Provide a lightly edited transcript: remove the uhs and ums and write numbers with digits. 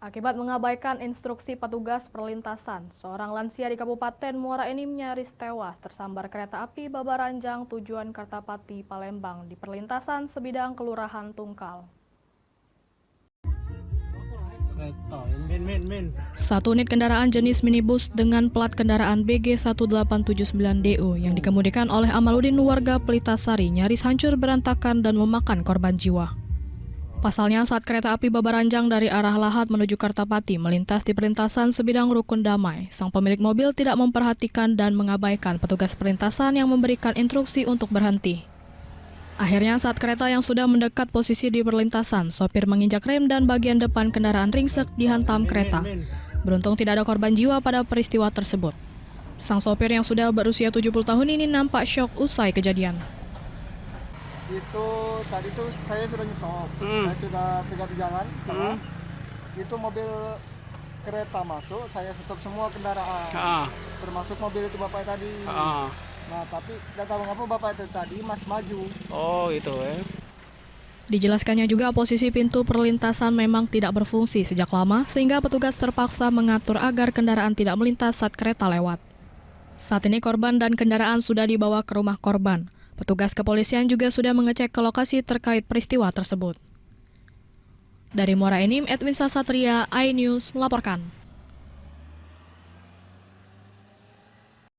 Akibat mengabaikan instruksi petugas perlintasan, seorang lansia di Kabupaten Muara Enim nyaris tewas tersambar kereta api Babaranjang tujuan Kertapati, Palembang di perlintasan sebidang Kelurahan Tungkal. Satu unit kendaraan jenis minibus dengan plat kendaraan BG 1879DO yang dikemudikan oleh Amaludin warga Pelitasari nyaris hancur berantakan dan memakan korban jiwa. Pasalnya, saat kereta api Babaranjang dari arah Lahat menuju Kertapati melintas di perlintasan sebidang Rukun Damai, sang pemilik mobil tidak memperhatikan dan mengabaikan petugas perlintasan yang memberikan instruksi untuk berhenti. Akhirnya, saat kereta yang sudah mendekat posisi di perlintasan, sopir menginjak rem dan bagian depan kendaraan ringsek dihantam kereta. Beruntung tidak ada korban jiwa pada peristiwa tersebut. Sang sopir yang sudah berusia 70 tahun ini nampak syok usai kejadian. Itu tadi tuh saya sudah nyetop, saya sudah tegak di jalan, itu mobil kereta masuk, saya stop semua kendaraan, termasuk mobil itu bapak tadi. Nah tapi tidak tahu mengapa bapak itu tadi masih maju. Oh itu ya. Dijelaskannya juga posisi pintu perlintasan memang tidak berfungsi sejak lama sehingga petugas terpaksa mengatur agar kendaraan tidak melintas saat kereta lewat. Saat ini korban dan kendaraan sudah dibawa ke rumah korban. Petugas kepolisian juga sudah mengecek ke lokasi terkait peristiwa tersebut. Dari Muara Enim, Edwin Sasatria, iNews melaporkan.